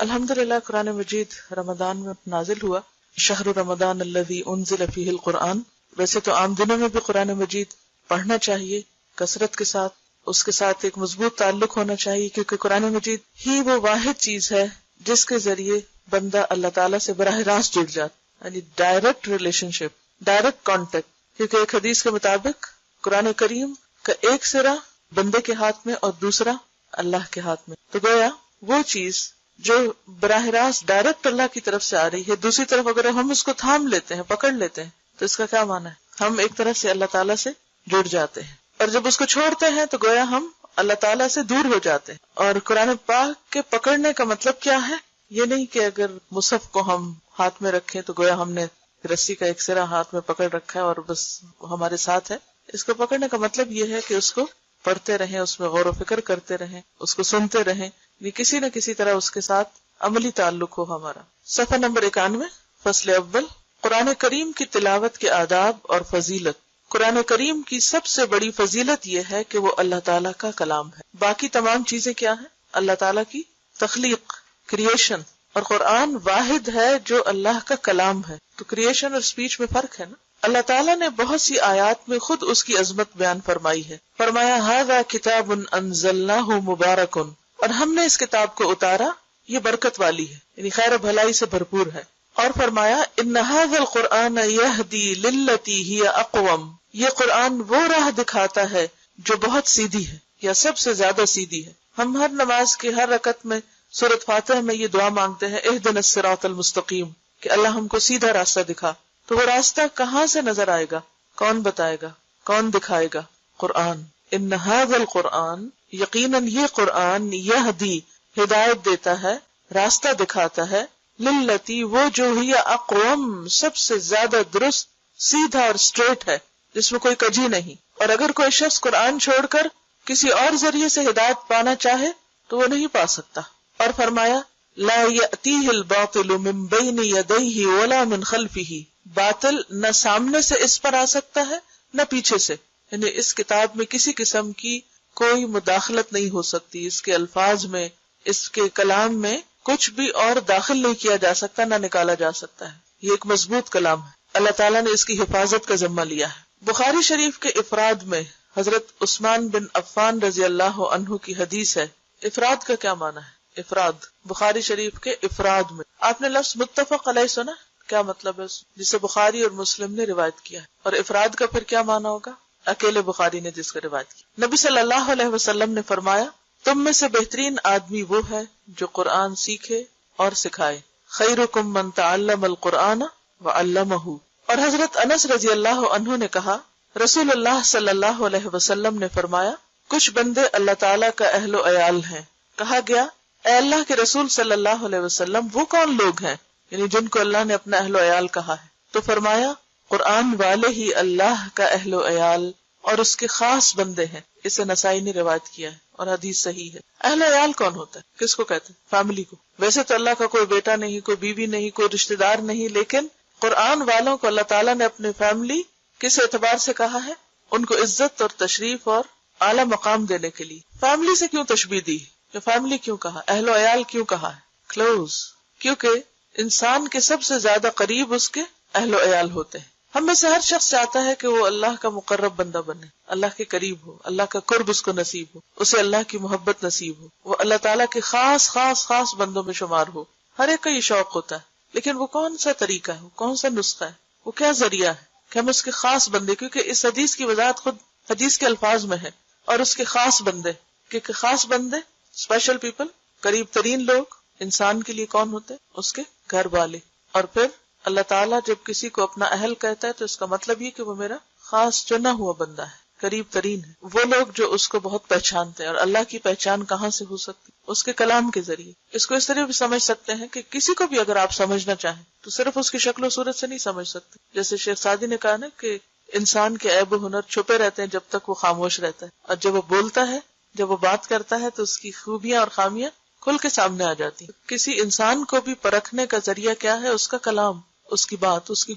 الحمدللہ قرآن مجید رمضان میں نازل ہوا. شہر رمضان الذی انزل فیہ القرآن. ویسے تو عام دنوں میں بھی قرآن مجید پڑھنا چاہیے کثرت کے ساتھ، اس کے ساتھ ایک مضبوط تعلق ہونا چاہیے، کیونکہ قرآن مجید ہی وہ واحد چیز ہے جس کے ذریعے بندہ اللہ تعالیٰ سے براہ راست جڑ جاتا، یعنی ڈائریکٹ ریلیشن شپ، ڈائریکٹ کانٹیکٹ. کیونکہ ایک حدیث کے مطابق قرآن کریم کا ایک سرا بندے کے ہاتھ میں اور دوسرا اللہ کے ہاتھ میں. تو گویا وہ چیز جو براہ راست ڈائریکٹ اللہ کی طرف سے آ رہی ہے، دوسری طرف اگر ہم اس کو تھام لیتے ہیں، پکڑ لیتے ہیں، تو اس کا کیا معنی ہے؟ ہم ایک طرف سے اللہ تعالیٰ سے جڑ جاتے ہیں، اور جب اس کو چھوڑتے ہیں تو گویا ہم اللہ تعالیٰ سے دور ہو جاتے ہیں. اور قرآن پاک کے پکڑنے کا مطلب کیا ہے؟ یہ نہیں کہ اگر مصحف کو ہم ہاتھ میں رکھیں تو گویا ہم نے رسی کا ایک سرا ہاتھ میں پکڑ رکھا ہے اور بس ہمارے ساتھ ہے. اس کو پکڑنے کا مطلب یہ ہے کہ اس کو پڑھتے رہیں، اس میں غور و فکر کرتے رہیں، اس کو سنتے رہیں، یہ کسی نہ کسی طرح اس کے ساتھ عملی تعلق ہو ہمارا. صفحہ نمبر 91، فصل اول، قرآن کریم کی تلاوت کے آداب اور فضیلت. قرآن کریم کی سب سے بڑی فضیلت یہ ہے کہ وہ اللہ تعالیٰ کا کلام ہے. باقی تمام چیزیں کیا ہیں؟ اللہ تعالیٰ کی تخلیق، کریشن، اور قرآن واحد ہے جو اللہ کا کلام ہے. تو کریشن اور سپیچ میں فرق ہے نا. اللہ تعالیٰ نے بہت سی آیات میں خود اس کی عظمت بیان فرمائی ہے. فرمایا ھذا کتاب انزلناہ مبارک، اور ہم نے اس کتاب کو اتارا، یہ برکت والی ہے، یعنی خیر و بھلائی سے بھرپور ہے. اور فرمایا ان ھذا القرآن یہدی للتی ہی اقوم، یہ قرآن وہ راہ دکھاتا ہے جو بہت سیدھی ہے یا سب سے زیادہ سیدھی ہے. ہم ہر نماز کے ہر رکعت میں سورۃ فاتحہ میں یہ دعا مانگتے ہیں اہدنا الصراط المستقیم، کہ اللہ ہم کو سیدھا راستہ دکھا. تو وہ راستہ کہاں سے نظر آئے گا؟ کون بتائے گا؟ کون دکھائے گا؟ قرآن. ان ھذا القرآن، یقیناً یہ قرآن، یہدی ہدایت دیتا ہے، راستہ دکھاتا ہے، للتی وہ جو ہی اقوم سب سے زیادہ درست، سیدھا اور اسٹریٹ ہے، جس میں کوئی کجی نہیں. اور اگر کوئی شخص قرآن چھوڑ کر کسی اور ذریعے سے ہدایت پانا چاہے تو وہ نہیں پا سکتا. اور فرمایا لا یأتیہ الباطل من بین یدیہ ولا من خلفہ، باطل نہ سامنے سے اس پر آ سکتا ہے نہ پیچھے سے، یعنی اس کتاب میں کسی قسم کی کوئی مداخلت نہیں ہو سکتی. اس کے الفاظ میں، اس کے کلام میں کچھ بھی اور داخل نہیں کیا جا سکتا، نہ نکالا جا سکتا ہے. یہ ایک مضبوط کلام ہے، اللہ تعالیٰ نے اس کی حفاظت کا ذمہ لیا ہے. بخاری شریف کے افراد میں حضرت عثمان بن عفان رضی اللہ عنہ کی حدیث ہے. افراد کا کیا معنی ہے؟ افراد بخاری شریف کے افراد میں آپ نے لفظ متفق علیہ سنا، کیا مطلب ہے جسے بخاری اور مسلم نے روایت کیا ہے؟ اور افراد کا پھر کیا معنی ہوگا؟ اکیلے بخاری نے جس کا روایت کی. نبی صلی اللہ علیہ وسلم نے فرمایا تم میں سے بہترین آدمی وہ ہے جو قرآن سیکھے اور سکھائے. خیرکم من تعلم القرآن وعلمہ. اور حضرت انس رضی اللہ عنہ نے کہا رسول اللہ صلی اللہ علیہ وسلم نے فرمایا کچھ بندے اللہ تعالیٰ کا اہل و عیال ہیں. کہا گیا اے اللہ کے رسول صلی اللہ علیہ وسلم وہ کون لوگ ہیں، یعنی جن کو اللہ نے اپنا اہل و عیال کہا ہے؟ تو فرمایا قرآن والے ہی اللہ کا اہل و عیال اور اس کے خاص بندے ہیں. اسے نسائی نے روایت کیا ہے اور حدیث صحیح ہے. اہل عیال کون ہوتا ہے؟ کس کو کہتے ہیں؟ فیملی کو. ویسے تو اللہ کا کوئی بیٹا نہیں، کوئی بیوی نہیں، کوئی رشتہ دار نہیں، لیکن قرآن والوں کو اللہ تعالیٰ نے اپنے فیملی کس اعتبار سے کہا ہے؟ ان کو عزت اور تشریف اور اعلیٰ مقام دینے کے لیے. فیملی سے کیوں تشبیہ دی؟ کہ فیملی کیوں کہا؟ اہل و عیال کیوں کہا ہے؟ کلوز. کیونکہ انسان کے سب سے زیادہ قریب اس کے اہل و عیال ہوتے ہیں. ہم میں سے ہر شخص چاہتا ہے کہ وہ اللہ کا مقرب بندہ بنے، اللہ کے قریب ہو، اللہ کا قرب اس کو نصیب ہو، اسے اللہ کی محبت نصیب ہو، وہ اللہ تعالیٰ کے خاص خاص خاص بندوں میں شمار ہو. ہر ایک کا یہ شوق ہوتا ہے، لیکن وہ کون سا طریقہ ہے، کون سا نسخہ ہے، وہ کیا ذریعہ ہے کہ ہم اس کے خاص بندے، کیونکہ اس حدیث کی وضاحت خود حدیث کے الفاظ میں ہے. اور اس کے خاص بندے، کیونکہ خاص بندے، اسپیشل پیپل، قریب ترین لوگ انسان کے لیے کون ہوتے؟ اس کے گھر والے. اور پھر اللہ تعالیٰ جب کسی کو اپنا اہل کہتا ہے تو اس کا مطلب یہ کہ وہ میرا خاص چنا ہوا بندہ ہے، قریب ترین ہے. وہ لوگ جو اس کو بہت پہچانتے ہیں. اور اللہ کی پہچان کہاں سے ہو سکتی؟ اس کے کلام کے ذریعے. اس کو اس طرح بھی سمجھ سکتے ہیں کہ کسی کو بھی اگر آپ سمجھنا چاہیں تو صرف اس کی شکل و صورت سے نہیں سمجھ سکتے. جیسے شیخ سعدی نے کہا نا کہ انسان کے عیب و ہنر چھپے رہتے ہیں جب تک وہ خاموش رہتا ہے، اور جب وہ بولتا ہے، جب وہ بات کرتا ہے تو اس کی خوبیاں اور خامیاں کھل کے سامنے آ جاتی. کسی انسان کو بھی پرکھنے کا ذریعہ کیا ہے؟ اس کا کلام، اس کی بات، اس کی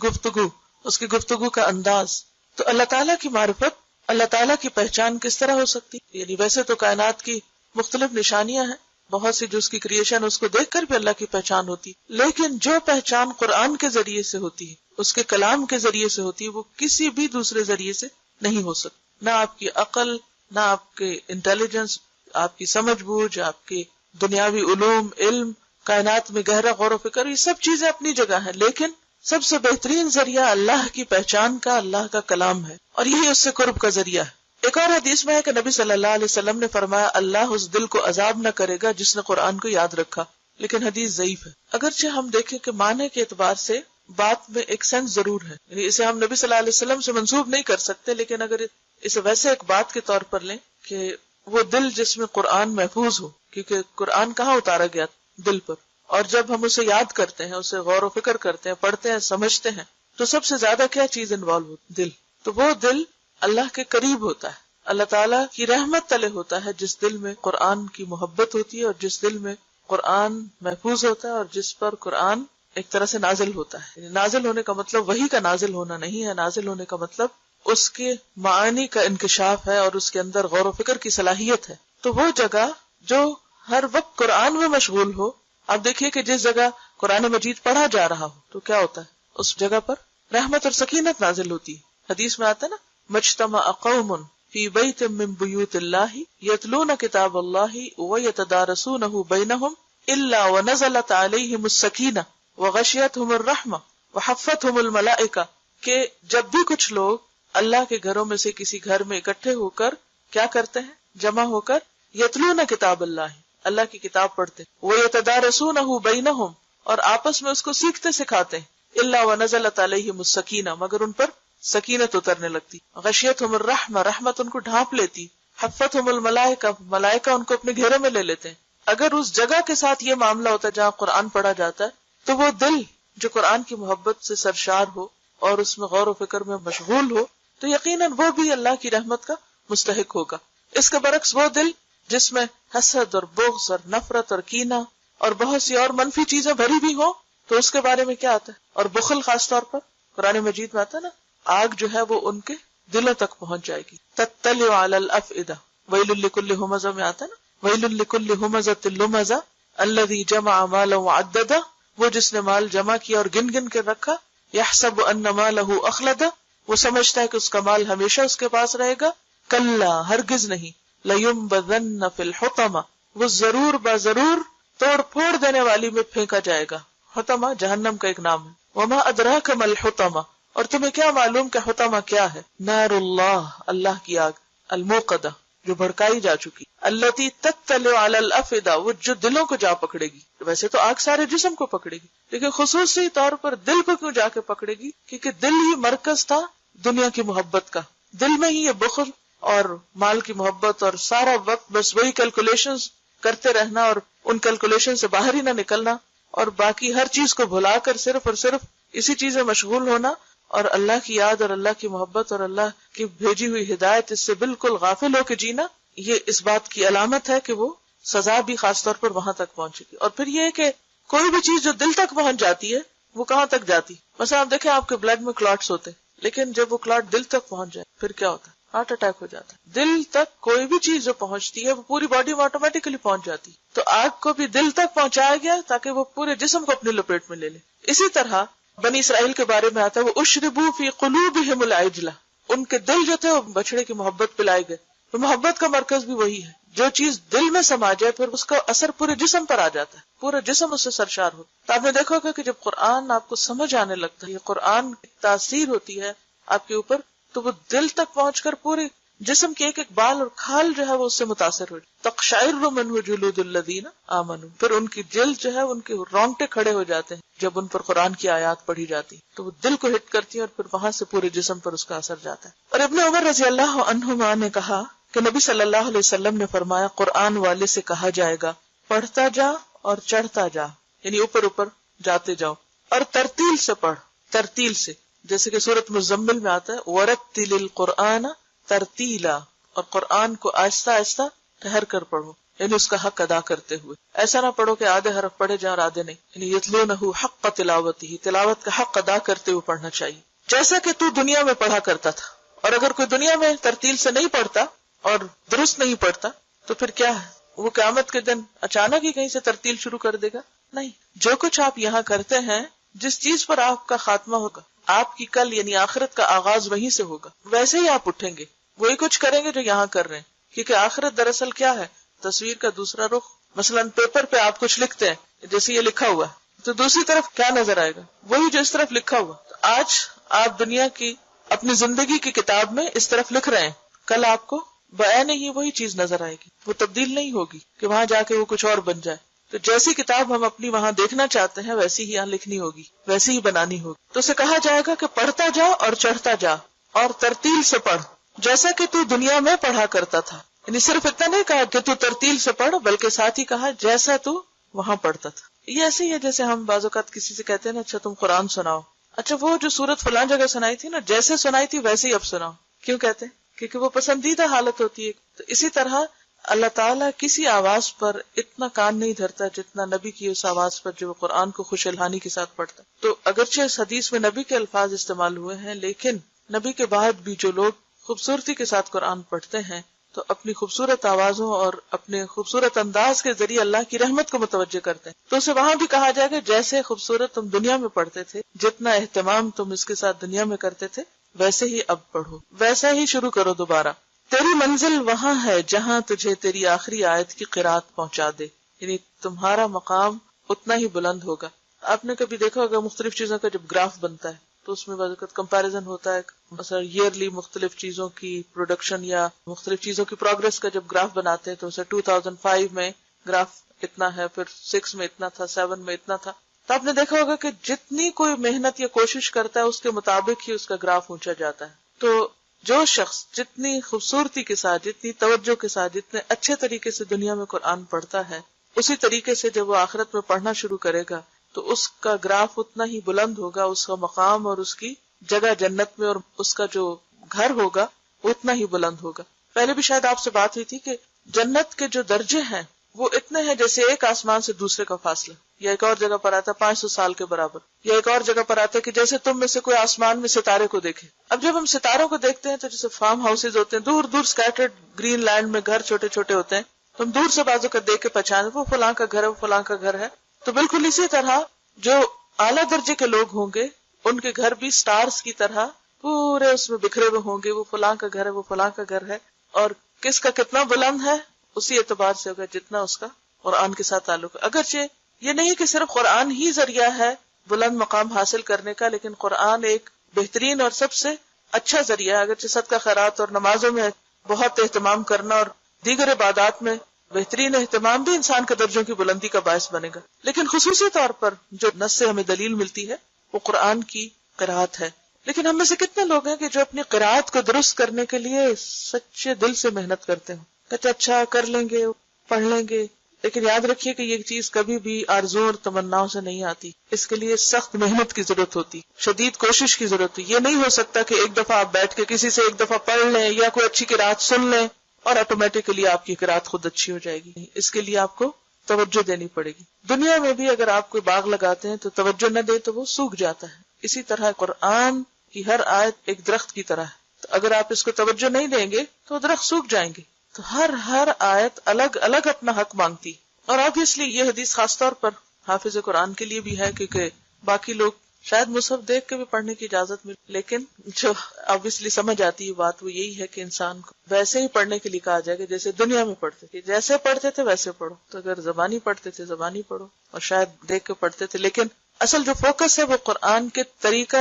گفتگو کا انداز. تو اللہ تعالیٰ کی معرفت، اللہ تعالیٰ کی پہچان کس طرح ہو سکتی؟ یعنی ویسے تو کائنات کی مختلف نشانیاں ہیں، بہت سی جو اس کی کریشن اس کو دیکھ کر بھی اللہ کی پہچان ہوتی، لیکن جو پہچان قرآن کے ذریعے سے ہوتی ہے، اس کے کلام کے ذریعے سے ہوتی ہے، وہ کسی بھی دوسرے ذریعے سے نہیں ہو سکتی. نہ آپ کی عقل، نہ آپ کے انٹیلیجنس، آپ کی سمجھ بوجھ، آپ کے دنیاوی علوم، علم، کائنات میں گہرا غور و فکر، یہ سب چیزیں اپنی جگہ ہیں، لیکن سب سے بہترین ذریعہ اللہ کی پہچان کا اللہ کا کلام ہے، اور یہی اس سے قرب کا ذریعہ ہے. ایک اور حدیث میں ہے کہ نبی صلی اللہ علیہ وسلم نے فرمایا اللہ اس دل کو عذاب نہ کرے گا جس نے قرآن کو یاد رکھا، لیکن حدیث ضعیف ہے. اگرچہ ہم دیکھیں کہ معنی کے اعتبار سے بات میں ایک سینس ضرور ہے، یعنی اسے ہم نبی صلی اللہ علیہ وسلم سے منسوب نہیں کر سکتے، لیکن اگر اسے ویسے ایک بات کے طور پر لیں کہ وہ دل جس میں قرآن محفوظ ہو، کیونکہ قرآن کہاں اتارا گیا؟ دل پر. اور جب ہم اسے یاد کرتے ہیں، اسے غور و فکر کرتے ہیں، پڑھتے ہیں، سمجھتے ہیں، تو سب سے زیادہ کیا چیز انوالو ہوتی؟ دل. تو وہ دل اللہ کے قریب ہوتا ہے، اللہ تعالیٰ کی رحمت تلے ہوتا ہے، جس دل میں قرآن کی محبت ہوتی ہے، اور جس دل میں قرآن محفوظ ہوتا ہے، اور جس پر قرآن ایک طرح سے نازل ہوتا ہے. یعنی نازل ہونے کا مطلب وحی کا نازل ہونا نہیں ہے، نازل ہونے کا مطلب اس کے معانی کا انکشاف ہے، اور اس کے اندر غور و فکر کی صلاحیت ہے. تو وہ جگہ جو ہر وقت قرآن میں مشغول ہو، آپ دیکھیے کہ جس جگہ قرآن مجید پڑھا جا رہا ہو تو کیا ہوتا ہے؟ اس جگہ پر رحمت اور سکینت نازل ہوتی ہے. حدیث میں آتا ہے نا، مجتمع قوم فی بیت من بیوت اللہ یتلون کتاب اللہ ویتدارسونہ بینہم الا ونزلت علیہم السکینہ وغشیتہم الرحمہ وحفتہم الملائکہ، کہ جب بھی کچھ لوگ اللہ کے گھروں میں سے کسی گھر میں اکٹھے ہو کر کیا کرتے ہیں؟ جمع ہو کر یتلون کتاب اللہ کی کتاب پڑھتے، ویتدارسونہ بینہم، اور آپس میں اس کو سیکھتے سکھاتے ہیں، الا ونزلت علیہم السکینہ، مگر ان پر سکینت اترنے لگتی، غشیتہم الرحمہ، رحمت ان کو ڈھانپ لیتی، حفتہم الملائکہ، ملائکہ ان کو اپنے گھیرے میں لے لیتے ہیں. اگر اس جگہ کے ساتھ یہ معاملہ ہوتا ہے جہاں قرآن پڑھا جاتا ہے، تو وہ دل جو قرآن کی محبت سے سرشار ہو اور اس میں غور و فکر میں مشغول ہو، تو یقیناً وہ بھی اللہ کی رحمت کا مستحق ہوگا. اس کے برعکس وہ دل جس میں حسد اور بغض اور نفرت اور کینہ اور بہت سی اور منفی چیزیں بھری بھی ہوں، تو اس کے بارے میں کیا آتا ہے؟ اور بخل خاص طور پر قرآن مجید میں آتا ہے نا، آگ جو ہے وہ ان کے دلوں تک پہنچ جائے گی. تطلع علی الافئدہ، ویل لکل ہمزہ میں آتا ہے نا، ویل لکل ہمزۃ لمزہ الذی جمع مالا وعددہ، وہ جس نے مال جمع کیا اور گن گن کے رکھا، یحسب ان مالہ اخلدہ، وہ سمجھتا ہے کہ اس کا مال ہمیشہ اس کے پاس رہے گا. کلا، ہرگز نہیں، لینبذن فی الحطمہ، وہ ضرور بضرور توڑ پھوڑ دینے والی میں پھینکا جائے گا. حطمہ جہنم کا ایک نام ہے. وما ادراک ما الحطمہ، اور تمہیں کیا معلوم کہ حطمہ کیا ہے؟ نار اللہ، اللہ کی آگ، الموقدہ، جو بھڑکائی جا چکی، التی تطلع علی الافئدہ، وہ جو دلوں کو جا پکڑے گی. ویسے تو آگ سارے جسم کو پکڑے گی، لیکن خصوصی طور پر دل کو کیوں جا کے پکڑے گی؟ کیونکہ دل ہی مرکز تھا دنیا کی محبت کا. دل میں ہی یہ بخل اور مال کی محبت اور سارا وقت بس وہی کیلکولیشنز کرتے رہنا اور ان کیلکولیشن سے باہر ہی نہ نکلنا، اور باقی ہر چیز کو بھلا کر صرف اور صرف اسی چیز میں مشغول ہونا، اور اللہ کی یاد اور اللہ کی محبت اور اللہ کی بھیجی ہوئی ہدایت اس سے بالکل غافل ہو کے جینا، یہ اس بات کی علامت ہے کہ وہ سزا بھی خاص طور پر وہاں تک پہنچے گی. اور پھر یہ کہ کوئی بھی چیز جو دل تک پہنچ جاتی ہے وہ کہاں تک جاتی؟ مثلا آپ دیکھیں آپ کے بلڈ میں کلاٹس ہوتے، لیکن جب وہ کلاٹ دل تک پہنچ جائے پھر کیا ہوتا ہے؟ ہارٹ اٹیک ہو جاتا ہے. دل تک کوئی بھی چیز جو پہنچتی ہے وہ پوری باڈی میں آٹومیٹکلی پہنچ جاتی. تو آگ کو بھی دل تک پہنچایا گیا تاکہ وہ پورے جسم کو اپنی لپیٹ میں لے لے. اسی طرح بنی اسرائیل کے بارے میں آتا ہے، وہ اشربوا فی قلوبہم العجلہ، ان کے دل جو تھے وہ بچڑے کی محبت پلائے گئے. تو محبت کا مرکز بھی وہی ہے، جو چیز دل میں سما جائے پھر اس کا اثر پورے جسم پر آ جاتا ہے، پورا جسم اس سے سرشار ہوتا. تو آپ نے دیکھا ہوگا کہ جب قرآن آپ کو سمجھ آنے لگتا ہے، یہ قرآن کی تاثیر ہوتی ہے آپ کے اوپر، تو وہ دل تک پہنچ کر پورے جسم کے ایک ایک بال اور کھال جو ہے وہ اس سے متاثر ہو جائے. تقشعر منہ جلود الذین آمنوا، پھر ان کی جلد جو ہے ان کے رونگٹے کھڑے ہو جاتے ہیں جب ان پر قرآن کی آیات پڑھی جاتی، تو وہ دل کو ہٹ کرتی ہے اور پھر وہاں سے پورے جسم پر اس کا اثر جاتا ہے. اور ابن عمر رضی اللہ عنہما نے کہا کہ نبی صلی اللہ علیہ وسلم نے فرمایا، قرآن والے سے کہا جائے گا پڑھتا جا اور چڑھتا جا، یعنی اوپر اوپر جاتے جاؤ، اور ترتیل سے پڑھ، ترتیل سے، جیسے کہ سورۃ مزمل میں آتا ہے وَرَتِّلِ الْقُرْآنَ ترتیلا، اور قرآن کو آہستہ آہستہ ٹھہر کر پڑھو، یعنی اس کا حق ادا کرتے ہوئے. ایسا نہ پڑھو کہ آدھے حرف پڑھے جائیں اور آدھے نہیں، یعنی یتلونہ حق تلاوتہ، تلاوت کا حق ادا کرتے ہوئے پڑھنا چاہیے، جیسا کہ تو دنیا میں پڑھا کرتا تھا. اور اگر کوئی دنیا میں ترتیل سے نہیں پڑھتا اور درست نہیں پڑھتا تو پھر کیا ہے؟ وہ قیامت کے دن اچانک ہی کہیں سے ترتیل شروع کر دے گا؟ نہیں. جو کچھ آپ یہاں کرتے ہیں، جس چیز پر آپ کا خاتمہ ہوگا، آپ کی کل یعنی آخرت کا آغاز وہیں سے ہوگا، ویسے ہی آپ اٹھیں گے، وہی کچھ کریں گے جو یہاں کر رہے ہیں. کیونکہ آخرت دراصل کیا ہے؟ تصویر کا دوسرا رخ. مثلاً پیپر پہ آپ کچھ لکھتے ہیں، جیسے یہ لکھا ہوا ہے، تو دوسری طرف کیا نظر آئے گا؟ وہی جو اس طرف لکھا ہوا. تو آج آپ دنیا کی اپنی زندگی کی کتاب میں اس طرف لکھ رہے ہیں، کل آپ کو بعین ہی وہی چیز نظر آئے گی. وہ تبدیل نہیں ہوگی کہ وہاں جا کے وہ کچھ اور بن جائے. تو جیسی کتاب ہم اپنی وہاں دیکھنا چاہتے ہیں ویسی ہی یہاں لکھنی ہوگی، ویسی ہی بنانی ہوگی. تو اسے کہا جائے گا کہ پڑھتا جا اور چڑھتا جا اور ترتیل سے پڑھ، جیسا کہ تو دنیا میں پڑھا کرتا تھا. یعنی صرف اتنا نہیں کہا کہ تو ترتیل سے پڑھ، بلکہ ساتھ ہی کہا جیسا تو وہاں پڑھتا تھا. یہ ایسے ہی ہے جیسے ہم بعض اوقات کسی سے کہتے ہیں نا، اچھا تم قرآن سناؤ، اچھا وہ جو سورت فلاں جگہ سنائی تھی نا، جیسے سنائی تھی ویسے ہی اب سناؤ. کیوں کہتے ہیں؟ کیونکہ وہ پسندیدہ حالت ہوتی ہے. تو اسی طرح اللہ تعالیٰ کسی آواز پر اتنا کان نہیں دھرتا جتنا نبی کی اس آواز پر جو قرآن کو خوش الحانی کے ساتھ پڑھتا. تو اگرچہ اس حدیث میں نبی کے الفاظ استعمال ہوئے ہیں، لیکن نبی کے بعد بھی جو لوگ خوبصورتی کے ساتھ قرآن پڑھتے ہیں تو اپنی خوبصورت آوازوں اور اپنے خوبصورت انداز کے ذریعے اللہ کی رحمت کو متوجہ کرتے ہیں. تو اسے وہاں بھی کہا جائے گا جیسے خوبصورت تم دنیا میں پڑھتے تھے، جتنا اہتمام تم اس کے ساتھ دنیا میں کرتے تھے، ویسے ہی اب پڑھو، ویسا ہی شروع کرو دوبارہ. تیری منزل وہاں ہے جہاں تجھے تیری آخری آیت کی قرات پہنچا دے. یعنی تمہارا مقام اتنا ہی بلند ہوگا. آپ نے کبھی دیکھا ہوگا مختلف چیزوں کا جب گراف بنتا ہے تو اس میں بعض اوقات کمپیریزن ہوتا ہے، مثلا ایئرلی مختلف چیزوں کی پروڈکشن یا مختلف چیزوں کی پروگرس کا جب گراف بناتے ہیں تو اسے 2005 میں گراف اتنا ہے، پھر 6 میں اتنا تھا، 7 میں اتنا تھا. تو آپ نے دیکھا ہوگا کہ جتنی کوئی محنت یا کوشش کرتا ہے اس کے مطابق ہی اس کا گراف اونچا جاتا ہے. تو جو شخص جتنی خوبصورتی کے ساتھ، جتنی توجہ کے ساتھ، جتنے اچھے طریقے سے دنیا میں قرآن پڑھتا ہے، اسی طریقے سے جب وہ آخرت میں پڑھنا شروع کرے گا تو اس کا گراف اتنا ہی بلند ہوگا، اس کا مقام اور اس کی جگہ جنت میں اور اس کا جو گھر ہوگا اتنا ہی بلند ہوگا. پہلے بھی شاید آپ سے بات ہوئی تھی کہ جنت کے جو درجے ہیں وہ اتنے ہیں جیسے ایک آسمان سے دوسرے کا فاصلہ، یا ایک اور جگہ پر آتا ہے 500 سال کے برابر، یا ایک اور جگہ پر آتا ہے کہ جیسے تم میں سے کوئی آسمان میں ستارے کو دیکھے. اب جب ہم ستاروں کو دیکھتے ہیں تو جیسے فارم ہاؤسز ہوتے ہیں دور دور سکیٹرڈ گرین لینڈ میں، گھر چھوٹے چھوٹے ہوتے ہیں، تو ہم دور سے بازو کا دیکھ کے پہچانے وہ فلاں کا گھر ہے، وہ فلاں کا گھر ہے. تو بالکل اسی طرح جو اعلیٰ درجے کے لوگ ہوں گے ان کے گھر بھی سٹارز کی طرح پورے اس میں بکھرے ہوئے ہوں گے، وہ فلاں کا گھر ہے، وہ فلاں کا گھر ہے. اور کس کا کتنا بلند ہے اسی اعتبار سے ہوگا جتنا اس کا قرآن کے ساتھ تعلق ہے. اگرچہ یہ نہیں کہ صرف قرآن ہی ذریعہ ہے بلند مقام حاصل کرنے کا، لیکن قرآن ایک بہترین اور سب سے اچھا ذریعہ ہے. اگرچہ صدقہ خیرات اور نمازوں میں بہت اہتمام کرنا اور دیگر عبادات میں بہترین اہتمام بھی انسان کے درجوں کی بلندی کا باعث بنے گا، لیکن خصوصی طور پر جو نص سے ہمیں دلیل ملتی ہے وہ قرآن کی قرات ہے. لیکن ہم میں سے کتنے لوگ ہیں کہ جو اپنی قرات کو درست کرنے کے لیے سچے دل سے محنت کرتے ہیں، کہتے اچھا کر لیں گے، پڑھ لیں گے، لیکن یاد رکھیے کہ یہ چیز کبھی بھی آرزو اور تمناؤں سے نہیں آتی. اس کے لیے سخت محنت کی ضرورت ہوتی، شدید کوشش کی ضرورت ہوتی. یہ نہیں ہو سکتا کہ ایک دفعہ آپ بیٹھ کے کسی سے ایک دفعہ پڑھ لیں یا کوئی اچھی قرات سن لیں اور آٹومیٹکلی آپ کی قرات خود اچھی ہو جائے گی. اس کے لیے آپ کو توجہ دینی پڑے گی. دنیا میں بھی اگر آپ کوئی باغ لگاتے ہیں تو توجہ نہ دے تو وہ سوکھ جاتا ہے. اسی طرح قرآن کی ہر آیت ایک درخت کی طرح ہے، تو اگر آپ اس کو توجہ نہیں دیں گے تو درخت سوکھ جائیں گے. تو ہر آیت الگ الگ اپنا حق مانگتی. اور obviously یہ حدیث خاص طور پر حافظ قرآن کے لیے بھی ہے، کیونکہ باقی لوگ شاید مصحف دیکھ کے بھی پڑھنے کی اجازت ملے، لیکن جو obviously سمجھ آتی ہے بات وہ یہی ہے کہ انسان کو ویسے ہی پڑھنے کے لیے کہا جائے گا جیسے دنیا میں پڑھتے تھے. جیسے پڑھتے تھے ویسے پڑھو. تو اگر زبانی پڑھتے تھے زبانی پڑھو، اور شاید دیکھ کے پڑھتے تھے، لیکن اصل جو فوکس ہے وہ قرآن کے طریقہ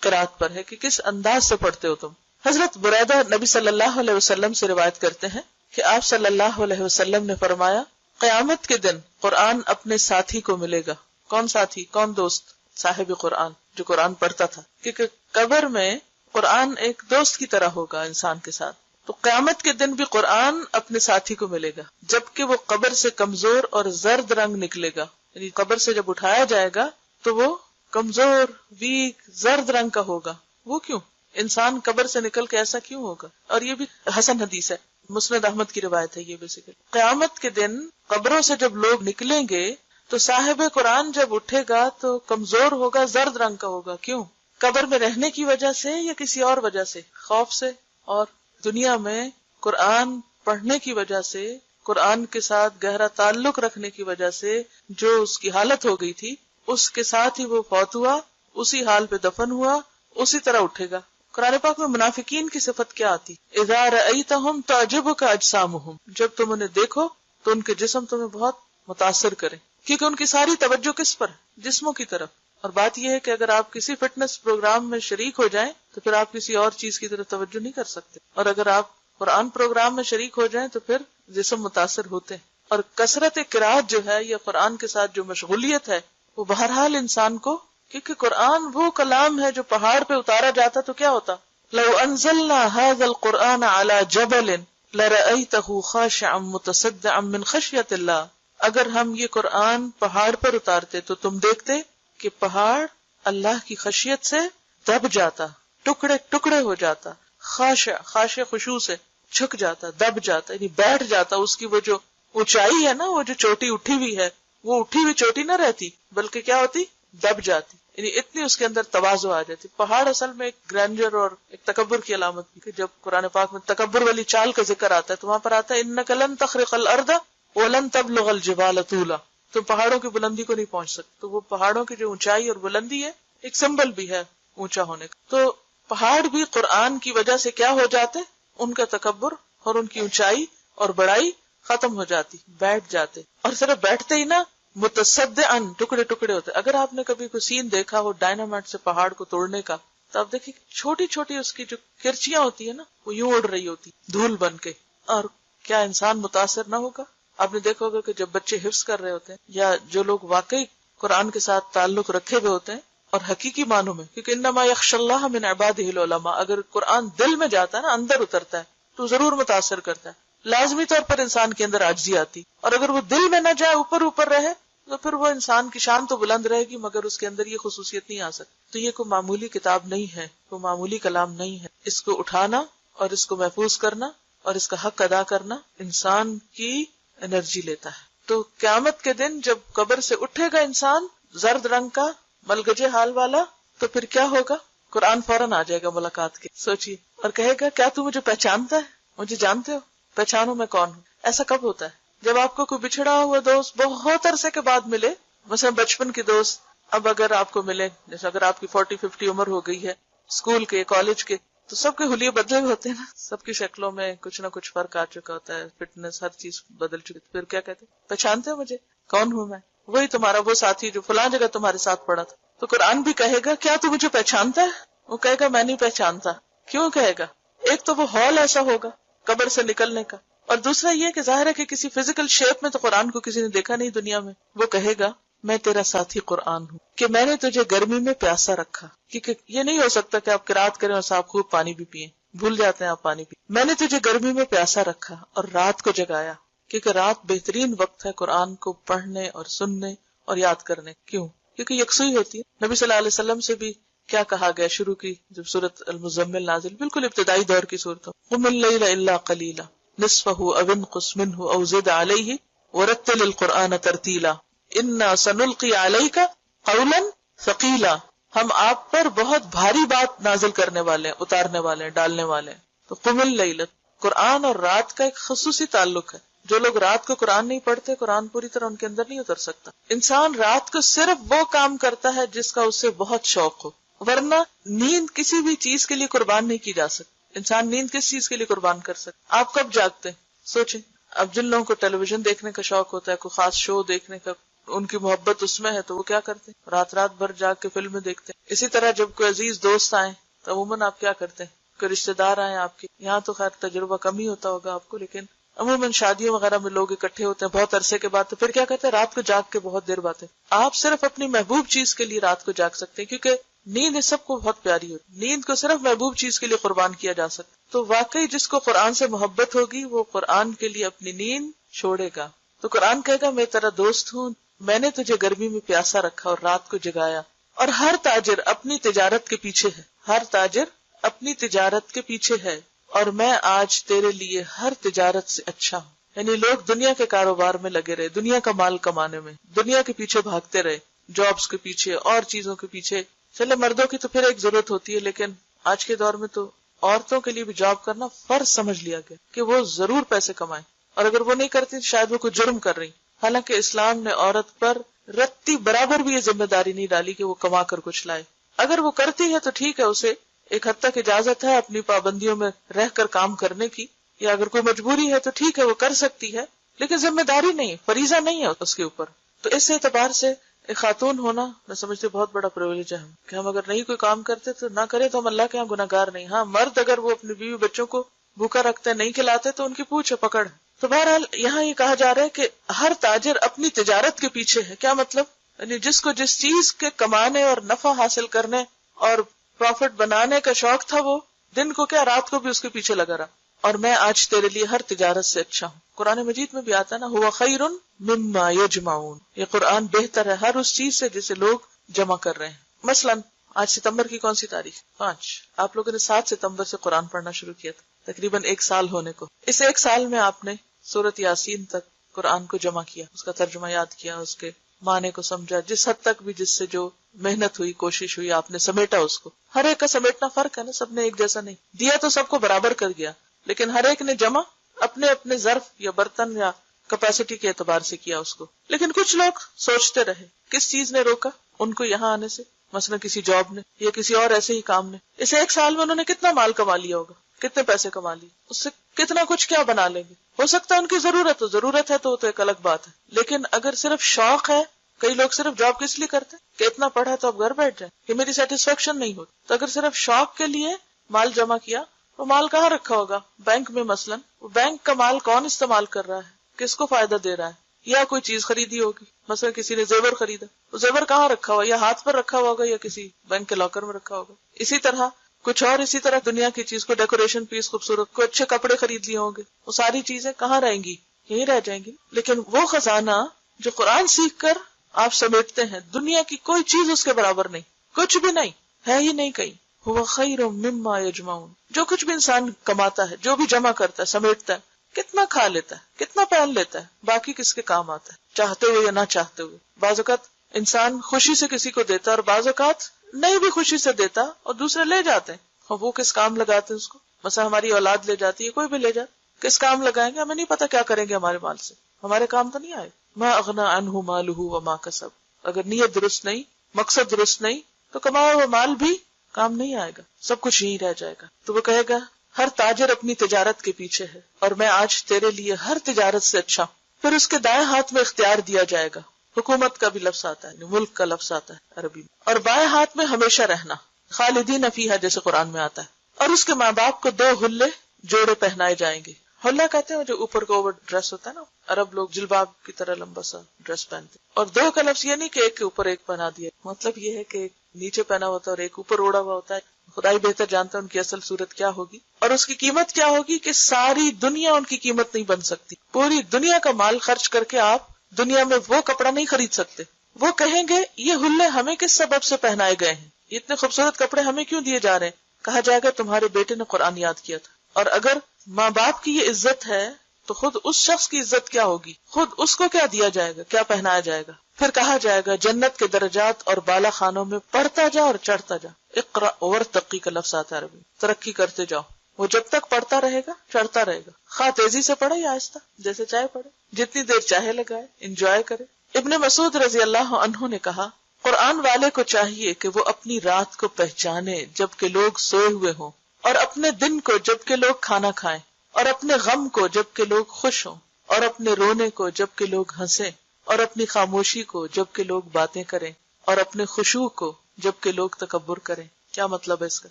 قرات پر ہے کہ کس انداز سے پڑھتے ہو تم. حضرت بریدہ نبی صلی اللہ علیہ وسلم سے روایت کرتے ہیں کہ آپ صلی اللہ علیہ وسلم نے فرمایا قیامت کے دن قرآن اپنے ساتھی کو ملے گا. کون ساتھی؟ کون دوست؟ صاحب قرآن جو قرآن پڑھتا تھا. کیونکہ قبر میں قرآن ایک دوست کی طرح ہوگا انسان کے ساتھ. تو قیامت کے دن بھی قرآن اپنے ساتھی کو ملے گا، جبکہ وہ قبر سے کمزور اور زرد رنگ نکلے گا. یعنی قبر سے جب اٹھایا جائے گا تو وہ کمزور، ویک، زرد رنگ کا ہوگا. وہ کیوں؟ انسان قبر سے نکل کے ایسا کیوں ہوگا؟ اور یہ بھی حسن حدیث ہے، مسند احمد کی روایت ہے. یہ بیسیکلی قیامت کے دن قبروں سے جب لوگ نکلیں گے تو صاحب قرآن جب اٹھے گا تو کمزور ہوگا، زرد رنگ کا ہوگا. کیوں؟ قبر میں رہنے کی وجہ سے یا کسی اور وجہ سے؟ خوف سے اور دنیا میں قرآن پڑھنے کی وجہ سے قرآن کے ساتھ گہرا تعلق رکھنے کی وجہ سے جو اس کی حالت ہو گئی تھی اس کے ساتھ ہی وہ فوت ہوا، اسی حال پہ دفن ہوا، اسی طرح اٹھے گا۔ قرآن پاک میں منافقین کی صفت کیا آتی؟ اذا رأیتہم تعجبک اجسامہم، جب تم انہیں دیکھو تو ان کے جسم تمہیں بہت متاثر کریں، کیونکہ ان کی ساری توجہ کس پر ہے؟ جسموں کی طرف۔ اور بات یہ ہے کہ اگر آپ کسی فٹنس پروگرام میں شریک ہو جائیں تو پھر آپ کسی اور چیز کی طرف توجہ نہیں کر سکتے، اور اگر آپ قرآن پروگرام میں شریک ہو جائیں تو پھر جسم متاثر ہوتے ہیں۔ اور کثرت قرات جو ہے یا قرآن کے ساتھ جو مشغولیت ہے وہ بہرحال انسان کو، کیونکہ قرآن وہ کلام ہے جو پہاڑ پہ اتارا جاتا تو کیا ہوتا؟ لو انزلنا هذا القرآن على جبل لرأيته خاشعا متصدعا من خشية الله، اگر ہم یہ قرآن پہاڑ پر اتارتے تو تم دیکھتے کہ پہاڑ اللہ کی خشیت سے دب جاتا، ٹکڑے ٹکڑے ہو جاتا، خاشع خشوع سے جھک جاتا، دب جاتا، یعنی بیٹھ جاتا۔ اس کی وہ جو اونچائی ہے نا، وہ جو چوٹی اٹھی ہوئی ہے، وہ اٹھی ہوئی چوٹی نہ رہتی بلکہ کیا ہوتی؟ دب جاتی، یعنی اتنی اس کے اندر تواضع آ جاتی۔ پہاڑ اصل میں ایک گرینڈر اور ایک تکبر کی علامت بھی، کہ جب قرآن پاک میں تکبر والی چال کا ذکر آتا ہے تو وہاں پر آتا ہے انک لن تخرق الارض ولن تبلغ الجبال طولا، تم پہاڑوں کی بلندی کو نہیں پہنچ سکتے۔ تو وہ پہاڑوں کی جو اونچائی اور بلندی ہے ایک سمبل بھی ہے اونچا ہونے کا۔ تو پہاڑ بھی قرآن کی وجہ سے کیا ہو جاتے؟ ان کا تکبر اور ان کی اونچائی اور بڑائی ختم ہو جاتی، بیٹھ جاتے، اور صرف بیٹھتے ہی نہ، متصدعن، ٹکڑے ٹکڑے ہوتے۔ اگر آپ نے کبھی کوئی سین دیکھا ہو ڈائنامائٹ سے پہاڑ کو توڑنے کا تو آپ دیکھیں چھوٹی چھوٹی اس کی جو کرچیاں ہوتی ہیں نا وہ یوں اڑ رہی ہوتی دھول بن کے، اور کیا انسان متاثر نہ ہوگا؟ آپ نے دیکھا ہوگا کہ جب بچے حفظ کر رہے ہوتے ہیں یا جو لوگ واقعی قرآن کے ساتھ تعلق رکھے ہوئے ہوتے ہیں اور حقیقی معنوں میں، کیونکہ انما یخشی اللہ من عبادہ العلماء، اگر قرآن دل میں جاتا ہے نا، اندر اترتا ہے تو ضرور متاثر کرتا ہے، لازمی طور پر انسان کے اندر عاجزی آتی، اور اگر وہ دل میں نہ جائے، اوپر اوپر رہے تو پھر وہ انسان کی شان تو بلند رہے گی مگر اس کے اندر یہ خصوصیت نہیں آ سکتی۔ تو یہ کوئی معمولی کتاب نہیں ہے، کوئی معمولی کلام نہیں ہے، اس کو اٹھانا اور اس کو محفوظ کرنا اور اس کا حق ادا کرنا انسان کی انرجی لیتا ہے۔ تو قیامت کے دن جب قبر سے اٹھے گا انسان زرد رنگ کا ملگجے حال والا، تو پھر کیا ہوگا؟ قرآن فوراً آ جائے گا ملاقات کے، سوچیے، اور کہے گا کیا تو مجھے پہچانتا ہے؟ مجھے جانتے ہو؟ پہچانو میں کون ہوں۔ ایسا کب ہوتا ہے؟ جب آپ کو کوئی بچھڑا ہوا دوست بہت عرصے کے بعد ملے، مثلا بچپن کے دوست اب اگر آپ کو ملے، جیسے اگر آپ کی 40-50 عمر ہو گئی ہے، اسکول کے، کالج کے، تو سب کے حلیے بدلے ہوئے ہوتے ہیں نا، سب کی شکلوں میں کچھ نہ کچھ فرق آ چکا ہوتا ہے، فٹنس، ہر چیز بدل چکی۔ پھر کیا کہتے ہیں؟ پہچانتے ہو مجھے؟ کون ہوں میں؟ وہی تمہارا وہ ساتھی جو فلاں جگہ تمہارے ساتھ پڑا تھا۔ تو قرآن بھی کہے گا کیا تو مجھے پہچانتا ہے؟ وہ کہے گا میں نہیں پہچانتا۔ کیوں کہے گا؟ ایک تو وہ ہال ایسا ہوگا قبر سے نکلنے کا، اور دوسرا یہ کہ ظاہر ہے کہ کسی فزیکل شیپ میں تو قرآن کو کسی نے دیکھا نہیں دنیا میں۔ وہ کہے گا میں تیرا ساتھی قرآن ہوں، کہ میں نے تجھے گرمی میں پیاسا رکھا، کیونکہ یہ نہیں ہو سکتا کہ آپ قرات کریں اور آپ خوب پانی بھی پیئیں، بھول جاتے ہیں آپ پانی پی۔ میں نے تجھے گرمی میں پیاسا رکھا اور رات کو جگایا، کیونکہ رات بہترین وقت ہے قرآن کو پڑھنے اور سننے اور یاد کرنے۔ کیوں؟ کیونکہ یکسوئی ہوتی ہے۔ نبی صلی اللہ علیہ وسلم سے بھی کیا کہا گیا شروع کی جب سورۃ المزمل نازل، بالکل ابتدائی دور کی صورت ہو، قم اللیل الا قلیلا نصفہ او انقص منہ او زد علیہ ورتل القرآن ترتیلا انا سنلقی علیک قولا ثقیلا، ہم آپ پر بہت بھاری بات نازل کرنے والے ہیں، اتارنے والے ہیں، ڈالنے والے ہیں۔ تو قم اللیل، قرآن اور رات کا ایک خصوصی تعلق ہے۔ جو لوگ رات کو قرآن نہیں پڑھتے، قرآن پوری طرح ان کے اندر نہیں اتر سکتا۔ انسان رات کو صرف وہ کام کرتا ہے جس کا اسے بہت شوق ہو، ورنہ نیند کسی بھی چیز کے لیے قربان نہیں کی جا سکتی۔ انسان نیند کس چیز کے لیے قربان کر سکتا؟ آپ کب جاگتے ہیں؟ سوچیں۔ اب جن لوگوں کو ٹیلی ویژن دیکھنے کا شوق ہوتا ہے، کوئی خاص شو دیکھنے کا، ان کی محبت اس میں ہے، تو وہ کیا کرتے ہیں؟ رات رات بھر جاگ کے فلمیں دیکھتے ہیں۔ اسی طرح جب کوئی عزیز دوست آئیں تو عموماً آپ کیا کرتے ہیں؟ کوئی رشتے دار آئیں آپ کے، یہاں تو خیر تجربہ کم ہی ہوتا ہوگا آپ کو، لیکن عموماً شادیوں وغیرہ میں لوگ اکٹھے ہوتے ہیں بہت عرصے کے بعد، تو پھر کیا کہتے ہیں؟ رات کو جاگ کے بہت دیر باتیں۔ آپ صرف اپنی محبوب چیز کے لیے رات کو جاگ سکتے ہیں، کیونکہ نیند اس سب کو بہت پیاری ہوتی، نیند کو صرف محبوب چیز کے لیے قربان کیا جا سکتا۔ تو واقعی جس کو قرآن سے محبت ہوگی وہ قرآن کے لیے اپنی نیند چھوڑے گا۔ تو قرآن کہے گا میں تیرا دوست ہوں، میں نے تجھے گرمی میں پیاسا رکھا اور رات کو جگایا۔ اور ہر تاجر اپنی تجارت کے پیچھے ہے، ہر تاجر اپنی تجارت کے پیچھے ہے، اور میں آج تیرے لیے ہر تجارت سے اچھا ہوں۔ یعنی لوگ دنیا کے کاروبار میں لگے رہے، دنیا کا مال کمانے میں، دنیا کے پیچھے بھاگتے رہے، جابز کے پیچھے اور چیزوں کے پیچھے۔ چلے مردوں کی تو پھر ایک ضرورت ہوتی ہے، لیکن آج کے دور میں تو عورتوں کے لیے بھی جاب کرنا فرض سمجھ لیا گیا کہ وہ ضرور پیسے کمائیں۔ اور اگر وہ نہیں کرتی شاید وہ کوئی جرم کر رہی. حالانکہ اسلام نے عورت پر رتی برابر بھی یہ ذمہ داری نہیں ڈالی کہ وہ کما کر کچھ لائے. اگر وہ کرتی ہے تو ٹھیک ہے، اسے ایک حد تک اجازت ہے اپنی پابندیوں میں رہ کر کام کرنے کی، یا اگر کوئی مجبوری ہے تو ٹھیک ہے وہ کر سکتی ہے، لیکن ذمہ داری نہیں، فریضہ نہیں ہے اس کے اوپر. تو اس اعتبار سے ایک خاتون ہونا میں سمجھتی بہت بڑا پریویلیج ہے کہ ہم اگر نہیں کوئی کام کرتے تو نہ کرے تو ہم اللہ کے یہاں گناہگار نہیں. ہاں مرد اگر وہ اپنی بیوی بچوں کو بھوکا رکھتے نہیں کھلاتے تو ان کی پوچھ پکڑ. تو بہرحال یہاں یہ کہا جا رہا ہے کہ ہر تاجر اپنی تجارت کے پیچھے ہے. کیا مطلب؟ یعنی جس کو جس چیز کے کمانے اور نفع حاصل کرنے اور پروفٹ بنانے کا شوق تھا وہ دن کو کیا رات کو بھی اس کے پیچھے لگا رہا. اور میں آج تیرے لیے ہر تجارت سے اچھا ہوں. قرآن مجید میں بھی آتا نا ہوا خیر مما یجمعون، یہ قرآن بہتر ہے ہر اس چیز سے جسے لوگ جمع کر رہے ہیں. مثلا آج ستمبر کی کون سی تاریخ؟ 5. آپ لوگوں نے 7 ستمبر سے قرآن پڑھنا شروع کیا تھا، تقریباً 1 سال ہونے کو. اس 1 سال میں آپ نے سورۃ یاسین تک قرآن کو جمع کیا، اس کا ترجمہ یاد کیا، اس کے معنی کو سمجھا، جس حد تک بھی جس سے جو محنت ہوئی کوشش ہوئی آپ نے سمیٹا اس کو. ہر ایک کا سمیٹنا فرق ہے نا، سب نے ایک جیسا نہیں دیا، تو سب کو برابر کر گیا، لیکن ہر ایک نے جمع اپنے اپنے ظرف یا برتن یا کیپیسٹی کے اعتبار سے کیا اس کو. لیکن کچھ لوگ سوچتے رہے کس چیز نے روکا ان کو یہاں آنے سے، مثلا کسی جاب نے یا کسی اور ایسے ہی کام نے. اس 1 سال میں انہوں نے کتنا مال کما لیا ہوگا، کتنے پیسے کما لیے، اس سے کتنا کچھ کیا بنا لیں گے. ہو سکتا ہے ان کی ضرورت ہے تو ایک الگ بات ہے، لیکن اگر صرف شوق ہے، کئی لوگ صرف جاب کس لیے کرتے ہیں کہ اتنا پڑھا تو اب گھر بیٹھ جائیں کہ میری سیٹسفیکشن نہیں ہوتی. تو اگر صرف شوق کے لیے مال جمع کیا، وہ مال کہاں رکھا ہوگا؟ بینک میں. مثلا وہ بینک کا مال کون استعمال کر رہا ہے، کس کو فائدہ دے رہا ہے؟ یا کوئی چیز خریدی ہوگی، مثلا کسی نے زیور خریدا، وہ زیور کہاں رکھا ہوا، یا ہاتھ پر رکھا ہوگا یا کسی بینک کے لاکر میں رکھا ہوگا. اسی طرح کچھ اور اسی طرح دنیا کی چیز کو ڈیکوریشن پیس خوبصورت کو اچھے کپڑے خرید لیے ہوں گے، وہ ساری چیزیں کہاں رہیں گی؟ یہیں رہ جائیں گی. لیکن وہ خزانہ جو قرآن سیکھ کر آپ سمیٹتے ہیں، دنیا کی کوئی چیز اس کے برابر نہیں، کچھ بھی نہیں ہے ہی نہیں کہیں. ہوا خیر مما یجمعون، جو کچھ بھی انسان کماتا ہے، جو بھی جمع کرتا ہے، سمیٹتا ہے، کتنا کھا لیتا ہے، کتنا پہن لیتا ہے، باقی کس کے کام آتا ہے، چاہتے ہوئے یا نہ چاہتے ہوئے. بعض اوقات انسان خوشی سے کسی کو دیتا ہے اور بعض اوقات نہیں بھی خوشی سے دیتا اور دوسرے لے جاتے ہیں. اور وہ کس کام لگاتے ہیں اس کو؟ مثلا ہماری اولاد لے جاتی ہے، کوئی بھی لے جائے، کس کام لگائیں گے؟ ہمیں نہیں پتا کیا کریں گے ہمارے مال سے، ہمارے کام تو نہیں آئے. ما اغنی عنہ مالہ وما کسب، اگر نیت درست نہیں، مقصد درست نہیں تو کمایا ہوا مال بھی کام نہیں آئے گا، سب کچھ یہیں رہ جائے گا. تو وہ کہے گا ہر تاجر اپنی تجارت کے پیچھے ہے اور میں آج تیرے لیے ہر تجارت سے اچھا ہوں. پھر اس کے دائیں ہاتھ میں اختیار دیا جائے گا. حکومت کا بھی لفظ آتا ہے، ملک کا لفظ آتا ہے عربی میں. اور بائیں ہاتھ میں ہمیشہ رہنا، خالدین فیہا جیسے قرآن میں آتا ہے. اور اس کے ماں باپ کو 2 حلے جوڑے پہنائے جائیں گے. حلہ کہتے ہیں جو اوپر کا اوور ڈریس ہوتا ہے نا، عرب لوگ جلباب کی طرح لمبا سا ڈریس پہنتے. اور 2 کا لفظ یہ نہیں کہ ایک کے اوپر ایک پہنا دیا، مطلب یہ ہے کہ ایک نیچے پہنا ہوتا ہے اور ایک اوپر اوڑا ہوا ہوتا ہے. خدائی بہتر جانتا ہے ان کی اصل صورت کیا ہوگی اور اس کی قیمت کیا ہوگی کہ ساری دنیا ان کی قیمت نہیں بن سکتی. پوری دنیا کا مال خرچ کر کے آپ دنیا میں وہ کپڑا نہیں خرید سکتے. وہ کہیں گے یہ حلے ہمیں کس سبب سے پہنائے گئے ہیں، اتنے خوبصورت کپڑے ہمیں کیوں دیے جا رہے ہیں؟ کہا جائے گا تمہارے بیٹے نے قرآن یاد کیا تھا. اور اگر ماں باپ کی یہ عزت ہے تو خود اس شخص کی عزت کیا ہوگی، خود اس کو کیا دیا جائے گا، کیا پہنایا جائے گا. پھر کہا جائے گا جنت کے درجات اور بالا خانوں میں پڑھتا جا اور چڑھتا جا. اقرا ورتقی کا لفظ آتا ہے عربی، ترقی کرتے جاؤ. وہ جب تک پڑھتا رہے گا چڑھتا رہے گا، خواہ تیزی سے پڑھے یا آہستہ، جیسے چاہے پڑھے، جتنی دیر چاہے لگائے، انجوائے کرے. ابن مسعود رضی اللہ عنہ نے کہا قرآن والے کو چاہیے کہ وہ اپنی رات کو پہچانے جبکہ لوگ سوئے ہوئے ہوں، اور اپنے دن کو جبکہ لوگ کھانا کھائیں، اور اپنے غم کو جبکہ لوگ خوش ہوں، اور اپنے رونے کو جبکہ لوگ ہنسیں، اور اپنی خاموشی کو جبکہ لوگ باتیں کریں، اور اپنے خشوع کو جبکہ لوگ تکبر کریں. کیا مطلب ہے اس کا؟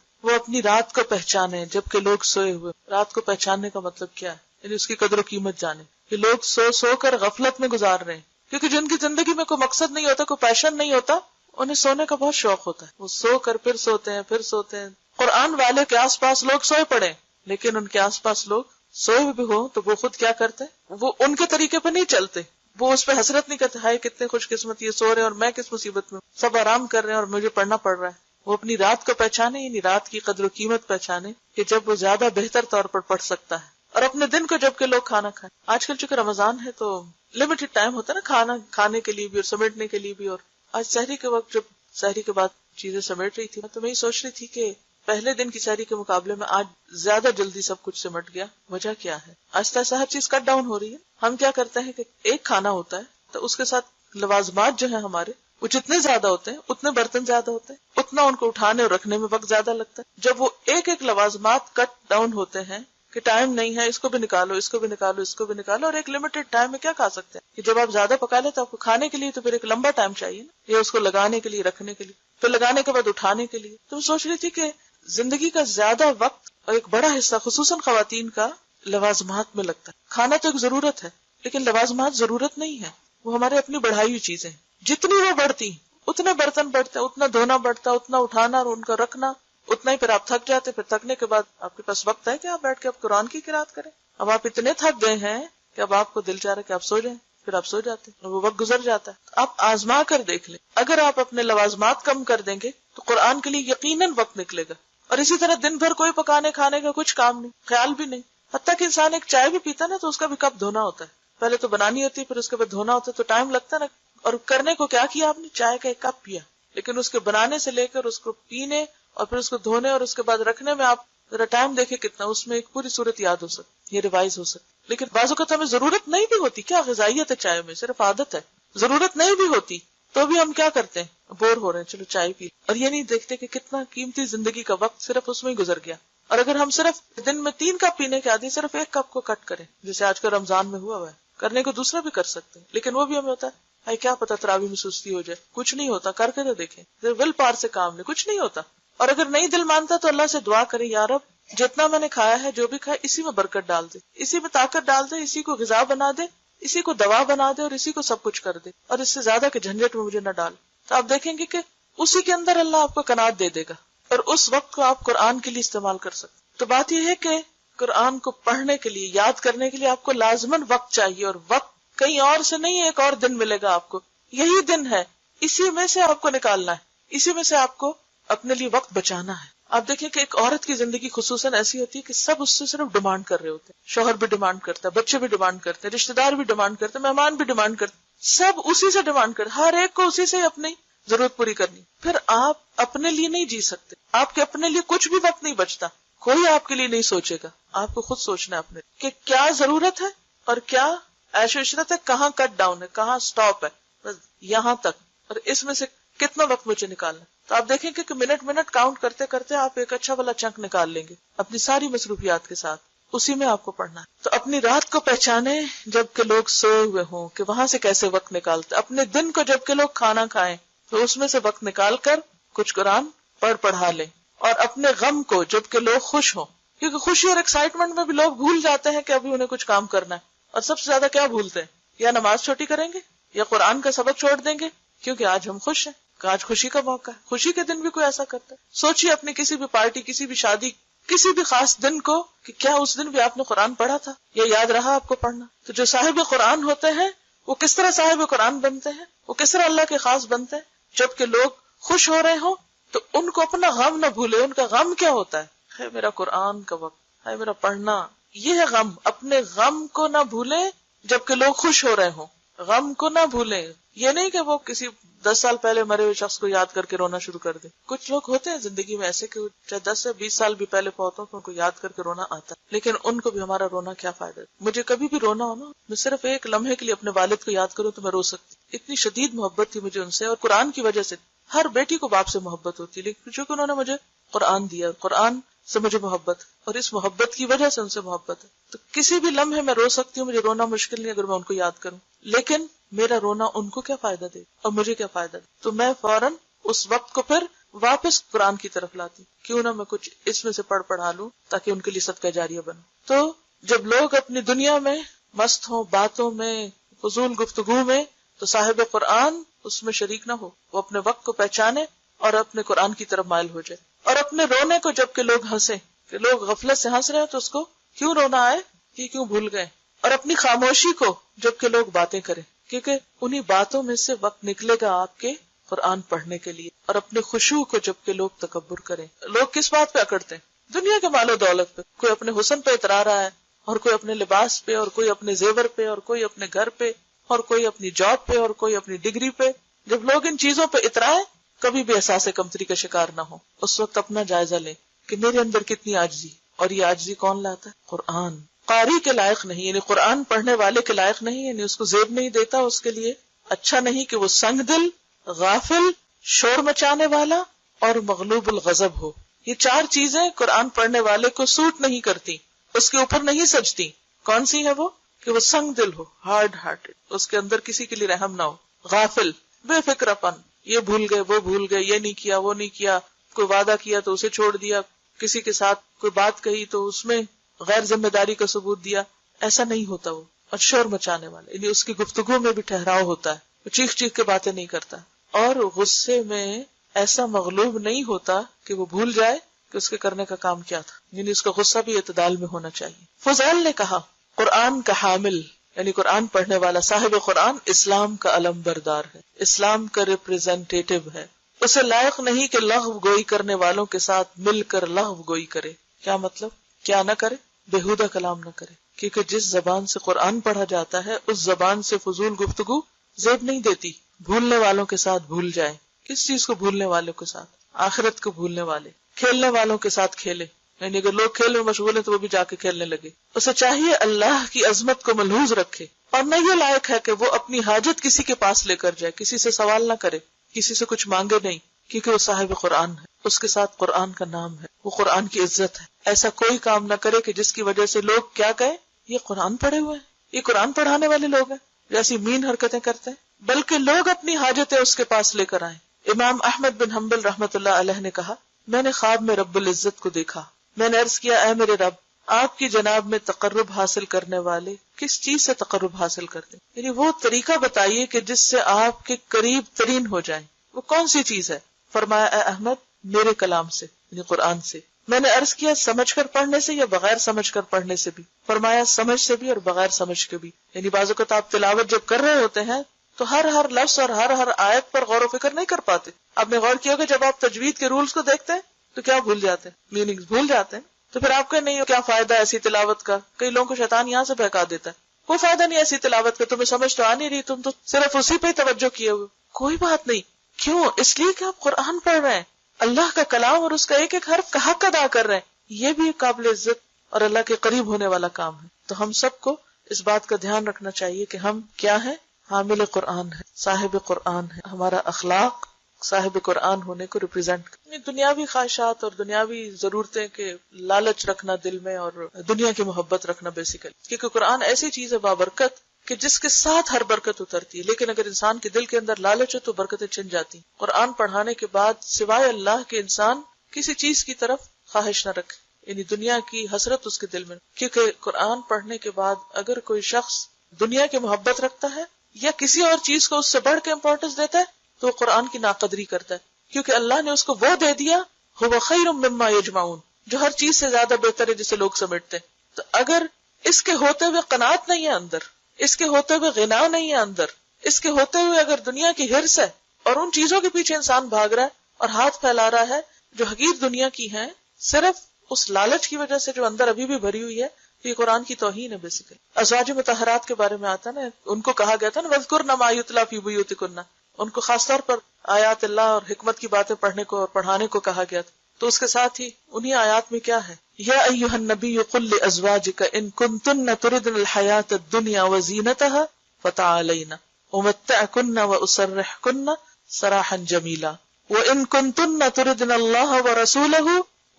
وہ اپنی رات کو پہچانے جبکہ لوگ سوئے ہوئے. رات کو پہچاننے کا مطلب کیا ہے؟ یعنی اس کی قدر و قیمت جانے کہ لوگ سو کر غفلت میں گزار رہے ہیں، کیونکہ جن کی زندگی میں کوئی مقصد نہیں ہوتا، کوئی پیشن نہیں ہوتا، انہیں سونے کا بہت شوق ہوتا ہے. وہ سو کر پھر سوتے ہیں، پھر سوتے ہیں. قرآن والے کے آس پاس لوگ سوئے پڑے، لیکن ان کے آس پاس لوگ سوئے بھی ہو تو وہ خود کیا کرتے؟ وہ ان کے طریقے پہ نہیں چلتے، وہ اس پہ حسرت نہیں کرتے ہائے کتنے خوش قسمت یہ سو رہے ہیں اور میں کس مصیبت میں، سب آرام کر رہے ہیں اور مجھے پڑھنا پڑ رہا ہے. وہ اپنی رات کو پہچانے، یعنی رات کی قدر و قیمت پہچانے کہ جب وہ زیادہ بہتر طور پر پڑھ سکتا ہے، اور اپنے دن کو جب کہ لوگ کھانا کھائیں. آج کل چونکہ رمضان ہے تو لمیٹڈ ٹائم ہوتا ہے نا کھانا کھانے کے لیے بھی اور سمیٹنے کے لیے بھی. اور آج سحری کے وقت جب سحری کے بعد چیزیں سمیٹ رہی تھی تو میں یہ سوچ رہی تھی کہ پہلے دن کی سحری کے مقابلے میں آج زیادہ جلدی سب کچھ سمٹ گیا. وجہ کیا ہے؟ آہستہ آہستہ ہر چیز کٹ ڈاؤن ہو رہی ہے. ہم کیا کرتے ہیں کہ ایک کھانا ہوتا ہے تو اس کے ساتھ لوازمات جو ہیں ہمارے وہ جتنے زیادہ ہوتے ہیں اتنے برتن زیادہ ہوتے ہیں, اتنا ان کو اٹھانے اور رکھنے میں وقت زیادہ لگتا ہے. جب وہ ایک ایک لوازمات کٹ ڈاؤن ہوتے ہیں کہ ٹائم نہیں ہے, اس کو بھی نکالو, اس کو بھی نکالو, اس کو بھی نکالو, اور ایک لمیٹڈ ٹائم میں کیا کھا سکتے ہیں کہ جب آپ زیادہ پکا لیں تو آپ کو کھانے کے لیے تو پھر ایک لمبا ٹائم چاہیے نا, یا اس کو لگانے کے لیے, رکھنے کے لیے, پھر لگانے کے بعد اٹھانے کے لیے. تو میں سوچ رہی تھی کہ زندگی کا زیادہ وقت اور ایک بڑا حصہ خصوصاً خواتین کا لوازمات میں لگتا ہے. کھانا تو ایک ضرورت ہے لیکن لوازمات ضرورت نہیں ہے, وہ ہمارے اپنی بڑھائی ہوئی چیزیں ہیں. جتنی وہ بڑھتی اتنے برتن بڑھتے, اتنا دھونا بڑھتا, اتنا اٹھانا اور ان کا رکھنا, اتنا ہی پھر آپ تھک جاتے. پھر تھکنے کے بعد آپ کے پاس وقت ہے کہ آپ بیٹھ کے آپ قرآن کی قرات کریں. اب آپ اتنے تھک گئے ہیں کہ اب آپ کو دل چاہ رہا ہے کہ آپ سو جائیں, پھر آپ سو جاتے ہیں, وہ وقت گزر جاتا ہے. آپ آزما کر دیکھ لیں, اگر آپ اپنے لوازمات کم کر دیں گے تو قرآن کے لیے یقیناً وقت نکلے گا. اور اسی طرح دن بھر کوئی پکانے کھانے کا کچھ کام نہیں, خیال بھی نہیں. حتیٰ کہ انسان ایک چائے بھی پیتا نا تو اس کا بھی کپ دھونا ہوتا ہے. پہلے تو بنانی ہوتی ہے, پھر اس کے بعد دھونا ہوتا ہے, تو ٹائم لگتا ہے نا. اور کرنے کو کیا کیا آپ نے, چائے کا ایک کپ پیا, لیکن اس کے بنانے سے لے کر اس کو پینے اور پھر اس کو دھونے اور اس کے بعد رکھنے میں آپ ذرا ٹائم دیکھیں کتنا, اس میں ایک پوری صورت یاد ہو سکتی, یہ ریوائز ہو سکتی. لیکن بعض اوقات ہمیں ضرورت نہیں بھی ہوتی, کیا غذائیت ہے چائے میں, صرف عادت ہے, ضرورت نہیں بھی ہوتی تو بھی ہم کیا کرتے ہیں, بور ہو رہے ہیں, چلو چائے پی. اور یہ نہیں دیکھتے کہ کتنا قیمتی زندگی کا وقت صرف اس میں ہی گزر گیا. اور اگر ہم صرف دن میں 3 کپ پینے کے عادی, صرف 1 کپ کو کٹ کریں, جیسے آج کل رمضان میں ہوا ہے, کرنے کو دوسرا بھی کر سکتے ہیں, لیکن وہ بھی ہمیں ہوتا ہے کیا پتا تراویح میں سستی ہو جائے. کچھ نہیں ہوتا, کر کے تو دیکھیں, ول پار سے کام نہیں, کچھ نہیں ہوتا. اور اگر نہیں دل مانتا تو اللہ سے دعا کریں, یا رب جتنا میں نے کھایا ہے, جو بھی کھایا, اسی میں برکت ڈال دے, اسی میں طاقت ڈال دے, اسی کو غذا بنا دے, اسی کو دوا بنا دے, اور اسی کو سب کچھ کر دے, اور اس سے زیادہ کے جھنجٹ میں مجھے نہ ڈال. تو آپ دیکھیں گے کہ اسی کے اندر اللہ آپ کو قناعت دے دے گا, اور اس وقت کو آپ قرآن کے لیے استعمال کر سکتے. تو بات یہ ہے کہ قرآن کو پڑھنے کے لیے, یاد کرنے کے لیے آپ کو لازماً وقت چاہیے, اور وقت کہیں اور سے نہیں, ایک اور دن ملے گا آپ کو, یہی دن ہے, اسی میں سے آپ کو نکالنا ہے, اسی میں سے آپ کو اپنے لیے وقت بچانا ہے. آپ دیکھیں کہ ایک عورت کی زندگی خصوصاً ایسی ہوتی ہے کہ سب اس سے صرف ڈیمانڈ کر رہے ہوتے ہیں. شوہر بھی ڈیمانڈ کرتا ہے, بچے بھی ڈیمانڈ کرتے ہیں, رشتے دار بھی ڈیمانڈ کرتے ہیں, مہمان بھی ڈیمانڈ کرتے ہیں, سب اسی سے ڈیمانڈ کرتے, ہر ایک کو اسی سے اپنی ضرورت پوری کرنی. پھر آپ اپنے لیے نہیں جی سکتے, آپ کے اپنے لیے کچھ بھی وقت نہیں بچتا, کوئی آپ کے لیے نہیں سوچے گا. آپ کو خود سوچنا ہے اپنے کہ کیا ضرورت ہے اور کیا عیش و عشرت ہے, کہاں کٹ ڈاؤن ہے, کہاں سٹاپ ہے, بس یہاں تک, اور اس میں سے کتنا وقت مجھے نکالنا. تو آپ دیکھیں کہ منٹ کاؤنٹ کرتے کرتے آپ ایک اچھا والا چنک نکال لیں گے اپنی ساری مصروفیات کے ساتھ, اسی میں آپ کو پڑھنا ہے. تو اپنی رات کو پہچانے جب کہ لوگ سوئے ہوئے ہوں, کہ وہاں سے کیسے وقت نکالتے. اپنے دن کو جب کہ لوگ کھانا کھائیں تو اس میں سے وقت نکال کر کچھ قرآن پڑھا لیں. اور اپنے غم کو جب کہ لوگ خوش ہوں, کیونکہ خوشی اور ایکسائٹمنٹ میں بھی لوگ بھول جاتے ہیں کہ ابھی انہیں کچھ کام کرنا ہے. اور سب سے زیادہ کیا بھولتے ہیں, یا نماز چھوٹی کریں گے یا قرآن کا سبق چھوڑ دیں گے, کیونکہ آج ہم خوش ہیں, کہ آج خوشی کا موقع ہے. خوشی کے دن بھی کوئی ایسا کرتا ہے. سوچیے اپنی کسی بھی پارٹی, کسی بھی شادی, کسی بھی خاص دن کو کہ کیا اس دن بھی آپ نے قرآن پڑھا تھا, یا یاد رہا آپ کو پڑھنا. تو جو صاحب قرآن ہوتے ہیں وہ کس طرح صاحب قرآن بنتے ہیں, وہ کس طرح اللہ کے خاص بنتے ہیں, جبکہ لوگ خوش ہو رہے ہوں تو ان کو اپنا غم نہ بھولے. ان کا غم کیا ہوتا ہے میرا قرآن کا وقت ہے, میرا پڑھنا, یہ ہے غم. اپنے غم کو نہ بھولے جبکہ لوگ خوش ہو رہے ہوں, غم کو نہ بھولیں. یہ نہیں کہ وہ کسی 10 سال پہلے مرے ہوئے شخص کو یاد کر کے رونا شروع کر دیں. کچھ لوگ ہوتے ہیں زندگی میں ایسے کہ چاہے 10 سے 20 سال بھی پہلے پہنچو تو ان کو یاد کر کے رونا آتا ہے, لیکن ان کو بھی ہمارا رونا کیا فائدہ. مجھے کبھی بھی رونا ہو نا, میں صرف ایک لمحے کے لیے اپنے والد کو یاد کروں تو میں رو سکتی. اتنی شدید محبت تھی مجھے ان سے, اور قرآن کی وجہ سے. ہر بیٹی کو باپ سے محبت ہوتی ہے, لیکن چونکہ انہوں نے مجھے قرآن دیا, قرآن سے مجھے محبت, اور اس محبت کی وجہ سے ان سے محبت ہے. تو کسی بھی لمحے میں رو سکتی ہوں, مجھے رونا مشکل نہیں اگر میں ان کو یاد کروں, لیکن میرا رونا ان کو کیا فائدہ دے اور مجھے کیا فائدہ دے. تو میں فوراً اس وقت کو پھر واپس قرآن کی طرف لاتی, کیوں نہ میں کچھ اس میں سے پڑھا لوں تاکہ ان کے لیے صدقہ جاریہ بنوں. تو جب لوگ اپنی دنیا میں مست ہوں, باتوں میں, فضول گفتگو میں, تو صاحب قرآن اس میں شریک نہ ہو. وہ اپنے وقت کو پہچانے اور اپنے قرآن کی طرف مائل ہو جائے. اور اپنے رونے کو جب کہ لوگ ہنسیں, کہ لوگ غفلت سے ہنس رہے ہیں تو اس کو کیوں رونا آئے, کہ کیوں بھول گئے. اور اپنی خاموشی کو جب کہ لوگ باتیں کریں, کیونکہ انہی باتوں میں سے وقت نکلے گا آپ کے قرآن پڑھنے کے لیے. اور اپنے خشوع کو جب کہ لوگ تکبر کریں. لوگ کس بات پہ اکڑتے ہیں, دنیا کے مال و دولت پہ. کوئی اپنے حسن پہ اترا رہا ہے, اور کوئی اپنے لباس پہ, اور کوئی اپنے زیور پہ, اور کوئی اپنے گھر پہ, اور کوئی اپنی جاب پہ, اور کوئی اپنی ڈگری پہ. جب لوگ ان چیزوں پہ اترائے, کبھی بھی احساس کمتری کا شکار نہ ہو. اس وقت اپنا جائزہ لیں کہ میرے اندر کتنی عاجزی، اور یہ عاجزی کون لاتا ہے؟ قرآن. قاری کے لائق نہیں، یعنی قرآن پڑھنے والے کے لائق نہیں، یعنی اس کو زیب نہیں دیتا، اس کے لیے اچھا نہیں کہ وہ سنگ دل، غافل، شور مچانے والا اور مغلوب الغضب ہو. یہ چار چیزیں قرآن پڑھنے والے کو سوٹ نہیں کرتی، اس کے اوپر نہیں سجتی. کون سی ہے وہ؟ کہ وہ سنگ دل ہو، ہارڈ ہارٹڈ، اس کے اندر کسی کے لیے رحم نہ ہو. غافل، بے فکر پن، یہ بھول گئے وہ بھول گئے، یہ نہیں کیا وہ نہیں کیا، کوئی وعدہ کیا تو اسے چھوڑ دیا، کسی کے ساتھ کوئی بات کہی تو اس میں غیر ذمہ داری کا ثبوت دیا. ایسا نہیں ہوتا وہ. اور شور مچانے والے، یعنی اس کی گفتگو میں بھی ٹھہراؤ ہوتا ہے، وہ چیخ چیخ کے باتیں نہیں کرتا. اور غصے میں ایسا مغلوب نہیں ہوتا کہ وہ بھول جائے کہ اس کے کرنے کا کام کیا تھا، یعنی اس کا غصہ بھی اعتدال میں ہونا چاہیے. فضیل نے کہا قرآن کا حامل یعنی قرآن پڑھنے والا، صاحب قرآن اسلام کا علم بردار ہے، اسلام کا ریپریزنٹیٹو ہے. اسے لائق نہیں کہ لغو گوئی کرنے والوں کے ساتھ مل کر لغو گوئی کرے. کیا مطلب؟ کیا نہ کرے؟ بےہودہ کلام نہ کرے، کیونکہ جس زبان سے قرآن پڑھا جاتا ہے اس زبان سے فضول گفتگو زیب نہیں دیتی. بھولنے والوں کے ساتھ بھول جائے. کس چیز کو بھولنے والوں کے ساتھ؟ آخرت کو بھولنے والے. کھیلنے والوں کے ساتھ کھیلے، یعنی اگر لوگ کھیل میں مشغول ہیں تو وہ بھی جا کے کھیلنے لگے. اسے چاہیے اللہ کی عظمت کو ملحوظ رکھے، اور نہ یہ لائق ہے کہ وہ اپنی حاجت کسی کے پاس لے کر جائے، کسی سے سوال نہ کرے، کسی سے کچھ مانگے نہیں، کیونکہ وہ صاحب قرآن ہے، اس کے ساتھ قرآن کا نام ہے، وہ قرآن کی عزت ہے. ایسا کوئی کام نہ کرے کہ جس کی وجہ سے لوگ کیا کہیں، یہ قرآن پڑھے ہوئے ہیں، یہ قرآن پڑھانے والے لوگ ہیں، جیسی مین حرکتیں کرتے ہیں. بلکہ لوگ اپنی حاجتیں اس کے پاس لے کر آئیں. امام احمد بن حنبل رحمۃ اللہ علیہ نے کہا میں نے خواب میں رب العزت کو دیکھا. میں نے عرض کیا اے میرے رب، آپ کی جناب میں تقرب حاصل کرنے والے کس چیز سے تقرب حاصل کرتے ہیں؟ یعنی وہ طریقہ بتائیے کہ جس سے آپ کے قریب ترین ہو جائیں. وہ کون سی چیز ہے؟ فرمایا اے احمد میرے کلام سے، یعنی قرآن سے. میں نے عرض کیا سمجھ کر پڑھنے سے یا بغیر سمجھ کر پڑھنے سے بھی؟ فرمایا سمجھ سے بھی اور بغیر سمجھ کے بھی. یعنی بعض اوقات آپ تلاوت جب کر رہے ہوتے ہیں تو ہر لفظ اور ہر آیت پر غور و فکر نہیں کر پاتے. آپ نے غور کیا ہوگا جب آپ تجوید کے رولز کو دیکھتے ہیں تو کیا بھول جاتے ہیں؟ میننگز بھول جاتے ہیں. تو پھر آپ کا نہیں کیا فائدہ ایسی تلاوت کا؟ کئی لوگوں کو شیطان یہاں سے بہکا دیتا ہے، کوئی فائدہ نہیں ایسی تلاوت کا، تمہیں سمجھ تو آ نہیں رہی، تم تو صرف اسی پہ توجہ کیے ہوئے. کوئی بات نہیں. کیوں؟ اس لیے کہ آپ قرآن پڑھ رہے ہیں، اللہ کا کلام اور اس کا ایک ایک حرف کا حق ادا کر رہے ہیں. یہ بھی قابل عزت اور اللہ کے قریب ہونے والا کام ہے. تو ہم سب کو اس بات کا دھیان رکھنا چاہیے کہ ہم کیا ہیں؟ حامل قرآن ہے، صاحب قرآن ہے. ہمارا اخلاق صاحب قرآن ہونے کو ریپرزینٹ کریں. دنیاوی خواہشات اور دنیاوی ضرورتیں کے لالچ رکھنا دل میں اور دنیا کی محبت رکھنا بیسیکلی، کیونکہ قرآن ایسی چیز ہے بابرکت کہ جس کے ساتھ ہر برکت اترتی ہے. لیکن اگر انسان کے دل کے اندر لالچ ہے تو برکتیں چھن جاتی. قرآن پڑھانے کے بعد سوائے اللہ کے انسان کسی چیز کی طرف خواہش نہ رکھے، یعنی دنیا کی حسرت اس کے دل میں. کیونکہ قرآن پڑھنے کے بعد اگر کوئی شخص دنیا کی محبت رکھتا ہے یا کسی اور چیز کو اس سے بڑھ کے امپورٹنس دیتا ہے تو وہ قرآن کی ناقدری کرتا ہے. کیونکہ اللہ نے اس کو وہ دے دیا هو خیر مما یجمعون، جو ہر چیز سے زیادہ بہتر ہے جسے لوگ سمیٹتے ہیں. تو اگر اس کے ہوتے ہوئے قناعت نہیں ہے اندر، اس کے ہوتے ہوئے غنا نہیں ہے اندر، اس کے ہوتے ہوئے اگر دنیا کی ہرس ہے اور ان چیزوں کے پیچھے انسان بھاگ رہا ہے اور ہاتھ پھیلا رہا ہے جو حقیر دنیا کی ہیں صرف اس لالچ کی وجہ سے جو اندر ابھی بھی بھری ہوئی ہے، تو یہ قرآن کی توہین ہے بیسیکلی. ازواج مطہرات کے بارے میں آتا ہے نا، ان کو کہا گیا تھا نا وَاذْكُرْنَ مَا يُتْلَىٰ فِي بُيُوتِكُنَّ، ان کو خاص طور پر آیات اللہ اور حکمت کی باتیں پڑھنے کو اور پڑھانے کو کہا گیا تھا. تو اس کے ساتھ ہی انہی آیات میں کیا ہے، یا ایھا النبی قل لازواجک ان کنتن تردن الحیاۃ الدنیا وزینتها فتعالین امتعکن واسرحکن سراحا جمیلا وان کنتن تردن اللہ ورسولہ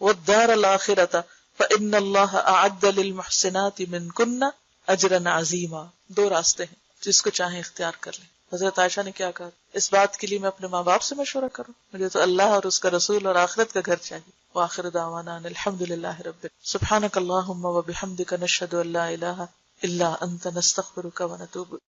والدار الآخرۃ فان اللہ اعد للمحسنات منکن اجرا عظیما. دو راستے ہیں، جس کو چاہیں اختیار کر لیں. حضرت عائشہ نے کیا کہا، اس بات کے لیے میں اپنے ماں باپ سے مشورہ کروں؟ مجھے تو اللہ اور اس کا رسول اور آخرت کا گھر چاہیے. وآخر دعوانا ان الحمد للہ رب سبحانک اللہم وبحمدک نشہد ان لا الہ الا انت نستغفرک ونتوب